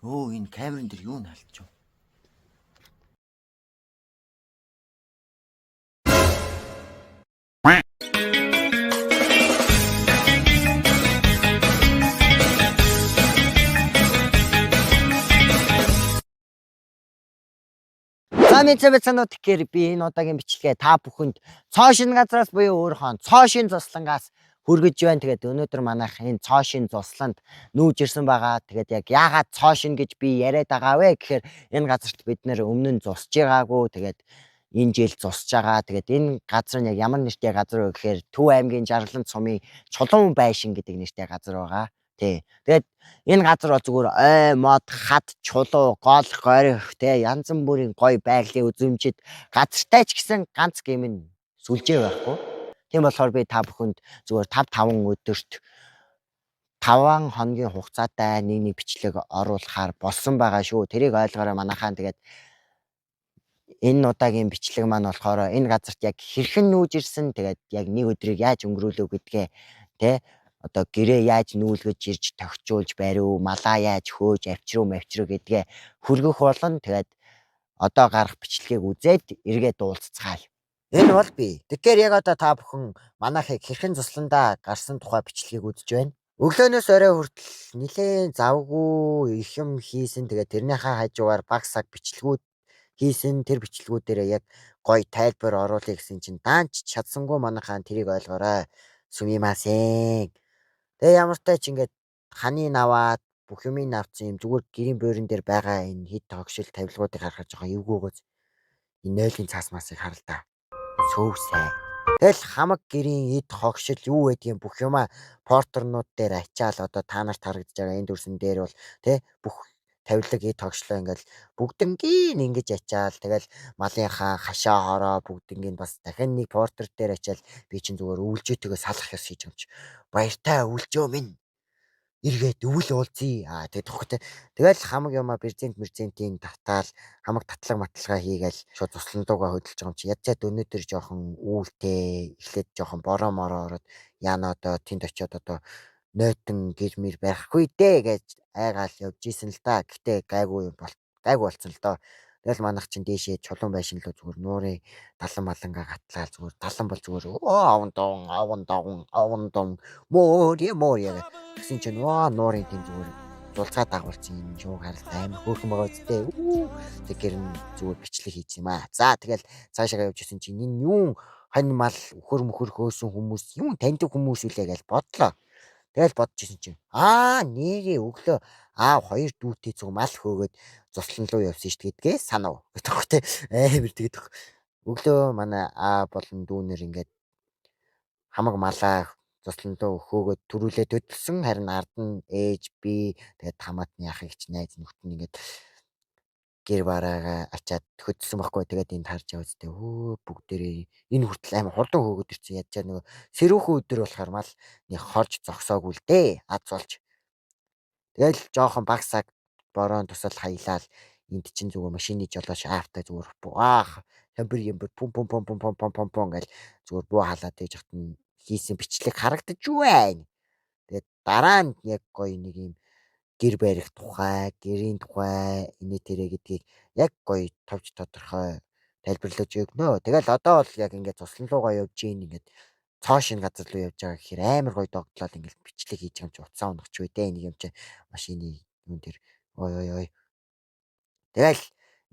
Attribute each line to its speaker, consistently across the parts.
Speaker 1: Өө энэ камерын дээр юу наалчих вэ? За мэдсэн тэгэхээр би энэ удаагийн бичлэгээ та бүхэнд цоо шин газраас буюу өөрийнхөө цоо шин зослонгаас хүргэж байна. Тэгээд өнөөдөр манайх энэ цоо шин зослонд нүүж ирсэн байгаа. Тэгээд яг яагаад цоо шин гэж би яриад байгаа вэ гэхээр энэ газарт бид нэр өмнө нь зусж байгаагүй. Тэгээд энэ жил зусж байгаа. Тэгээд энэ газар нь яг ямар нэртэй газар вэ гэхээр Төв аймгийн Жарлан цумын Чулуун байшин гэдэг нэртэй газар байгаа. Тий. Тэгээд энэ газар зүгээр ой мод хад чулуу гол горих те янз бүрийн гоё байгалийн үзмжид газартай ч гэсэн ганц гэмн сүлжээ байхгүй. Тийм болохоор би та бүхэнд зүгээр 5 өдөрт 5 хоногийн хугацаатай нэг бичлэг оруулахаар болсон байгаа шүү. Тэрийг ойлгоорой манайхаа. Тэгээд энэ удаагийн бичлэг маань болохоор энэ газарт яг хэрхэн нүүж ирсэн, тэгээд яг нэг өдрийг яаж өнгөрүүлв гэдгээ те одоо гэрээ яаж нүүлгэж ирж тогтжуулж барив, малаа яаж хөөж авчруу гэдгээ хүргэх болно. Тэгээд одоо гарах бичлэгийг үзээд эргээд уулзцгаая. Энэ бол би. Тэгэхээр яг одоо та бүхэн манайхыг хэрхэн зусландаа гарсан тухай бичлэгийг үзэж байна. Өглөөнөөс орой хүртэл нэлээд завгүй их юм хийсэн. Тэгээд тэрнийхээ хажуугаар баг саг бичлэгүүд хийсэн. Тэр бичлэгүүдээрээ яг гоё тайлбар оруулъя гэсэн чинь даанч чадсангүй манайхаа тэрийг ойлгоорой. Сумимасен. Тэгээ ямар ч тач ингээд ханы наваад бүх юмыг навцсан юм зүгээр гэрийн бойрон дээр байгаа энэ хит тогшил тавилгуудыг харахад жоохон эвгүйгөөс энэ нойлын цаас масыг харал та. Сөвсэй. Тэгэл хамаг гэрийн эд хогшил юу байдгийг бүх юмаа портернууд дээр ачаал одоо та нарт харагдаж байгаа энэ дүрсэн дээр бол тэ бүх тавилаг эд хогшлоо ингээл бүгднгийн ингэж ачаал тэгэл малынхаа хашаа хороо бүгднгийн бас дахин нэг портер дээр ачаал би чинь зүгээр өвлжөөтэйгээ салах ёс хийж юмч баяртай өвлжөө минь эргээд өвөл уулзъя. Тэгээд тохтой. Тэгэл хамаг юмаа мэрзентийн татаал хамаг татлага маталгаа хийгээл шууд тусландуугаа хөдөлж байгаа юм чи ядчаад өнөөдөр жоохон үүлтэй эхлээд жоохон бороо мороо ороод яана одоо тэнд очиод одоо нойтон гэрмэр барихгүй дээ гэж айгаал явж исэн л да. Гэтэ гайгүй болсон л доо. Тэгэл манах чинь дээшээ чулуун байшин лөө зүгээр нуурын далан малангаа гатлаа зүгээр далан бол зүгээр овон дон мөрье гэсэн чинь нуурын тийм зүгээр дулцаа дагуулсан юм шүү харалтай амар хөөрхөн байгаа үстэй. Тэг гэрн зүгээр бичлэг хийсэн юм аа. За тэгэл цаашаа явж исэн чинь энэ юу хань мал өхөр хөөсөн хүмүүс юм таньдаг хүмүүс үлээ гэж бодлоо. Тэгэл бодож исэн чинь нэрээ өглөө хоёр дүүтэй зүг мал хөөгөөд зуслан руу явсан шүү гэдгээ санав. Гэтэх тэ амар тэгээд өглөө манай болон дүүнэр ингээд хамаг малаа зуслан руу хөөгөөд төрүүлээд төдөлсөн харин ард нь ээж би тэгээд хамаатны ах эгч найз нөхд нь ингээд гэр бараагаа ачаад хөдөлсөн байхгүй. Тэгээд энд харж яваа зү бүгдээрээ энэ хүртэл амар хурдан хөөгд ирсэн ядчаа нөгөө сэрүүхэн өдөр болохоор мал нэг хорж зогсоогүй л дээ аз болж. Тэгэл жоохон баг саг бороон тусал хаялал энд чинь зүгээр машины жолоо шафтай зүгээр хямбэр пум гэл зүгээр буу халаад ээж хат нь хийсэн бичлэг харагдаж байна. Тэгээд дараа нь яг гоё нэг юм гэр барих тухай, гэрийн тухай инээ тэрэ гэдгийг яг гоё товч тодорхой тайлбарлаж өгнө. Тэгэл одоо бол яг ингээд туслан руугаа явж ийн ингээд цоо шин газар руу явж байгаа гэхээр амар гоё догтлол ингээд бичлэг хийж байгаа юм чи утсаа унахч үү дээ. Нэг юм чи машины юм дээр ой. Тэгэл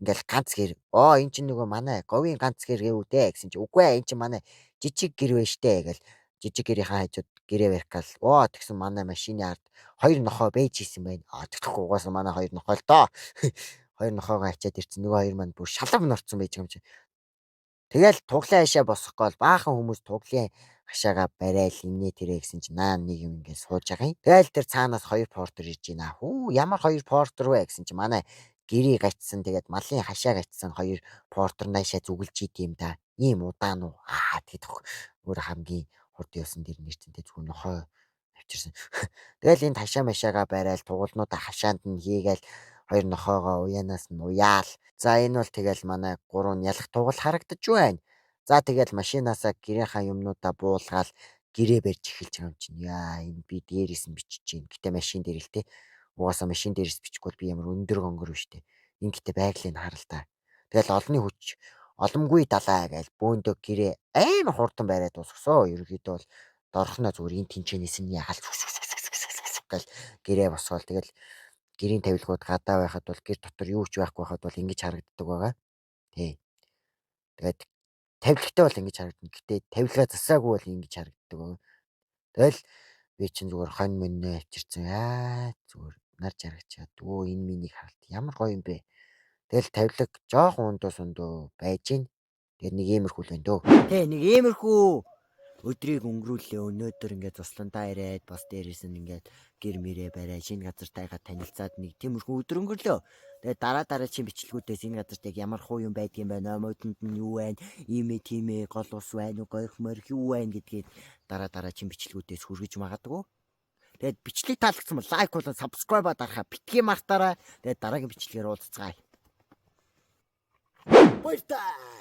Speaker 1: ингээл ганц гэр эн чинь нөгөө манай говийн ганц гэр гэв үү дээ гэсэн чи үгүй энэ чинь манай жижиг гэр вэ штэ гэл жижиг гэрийнхаа хажууд гэрээ барих гал тэгсэн манай машины ард хоёр нохоо бэж хийсэн байна. Тэгхгүй угаасаа манай хоёр нохоо л доо. Хоёр нохоогоо ачаад ирсэн нөгөө хоёр маань бүр шалав норцсон байж байгаа юм чи. Тэгэл туглын хашаа босохгүй бол баахан хүмүүс туглын хашаага барайл инээ тэрэ гэсэн чи нэг юм ингээд сууж байгаа юм. Тэгэл тэр цаанаас хоёр портер ирж байна. Ямар хоёр портер вэ гэсэн чи манай гэрийг гачсан тэгээд малын хашаа гачсан хоёр портер наашаа зүгэлж идэм да. Ийм удаан уу тэгэд өөр хамгийн хурд явсан дэр нэрчэнтэй зүгээр нохоо авчирсан. Тэгэл энд хашаа машаага барайл тугуулнуудаа хашаанд нь хийгээл хоёр нохоогоо уянаас нь уяал. За энэ бол тэгэл манай гурван ялах тугал харагдаж байна. За тэгэл машинаасаа гэрийнхаа юмнуудаа буулгаал гэрээ барьж эхэлж байгаа юм чинь. Энэ би дээрээс нь бичиж чинь. Гэтэ машин дээр л те. Угаасаа машин дээрээс бичихгүй би ямар өндөр гонгор биш үү. Ингэхдээ байглыг харал та. Тэгэл олонний хүч оломгүй далаа гээл бөөндөө гэрээ амар хурдан бариад дуусгасан. Ерөнхийдөө бол дорхноо зүгээр ин тэнчэнээс нь ягалж гэл гэрээ босгоол. Тэгэл гэрийн тавилгууд гадаа байхад бол гэр дотор юу ч байхгүй байхад бол ингэж харагддаг байгаа. Тий. Тэгээд тавилгатай бол ингэж харагдана. Гэтэ тавилгаа засаагүй бол ингэж харагддаг байгаа. Тэгэл би чинь зүгээр хонь мөннөө авчирсан. Зүгээр нар жаргачаад өө энэ минийг харалт ямар гоё юм бэ. Тэгэл тавилга жоохон ундуу сундуу байж гин. Тэгээд нэг иймэрхүү л байна дөө. Тэ нэг иймэрхүү өдрийг өнгөрүүлээ. Өнөөдөр ингээд тусландаа ирээд бас дээрээс нь ингээд гэр мэрээ барай шинэ газартайгаа танилцаад нэг тиймэрхүү өдөр өнгөрлөө. Тэгээд дараагийн бичлэгүүдээс энэ газарт яг ямар хуу юм байдгийн байна, модонд нь юу байна, иймээ тиймээ гол ус байна уу, гойх морь юу байна гэдгийг дараагийн бичлэгүүдээс хүргэж магадгүй. Тэгээд бичлэг таалагдсан бол лайк болон subscribe дарахаа битгий мартаарай. Тэгээд дараагийн бичлэгээр уулзцгаая. Баярлалаа.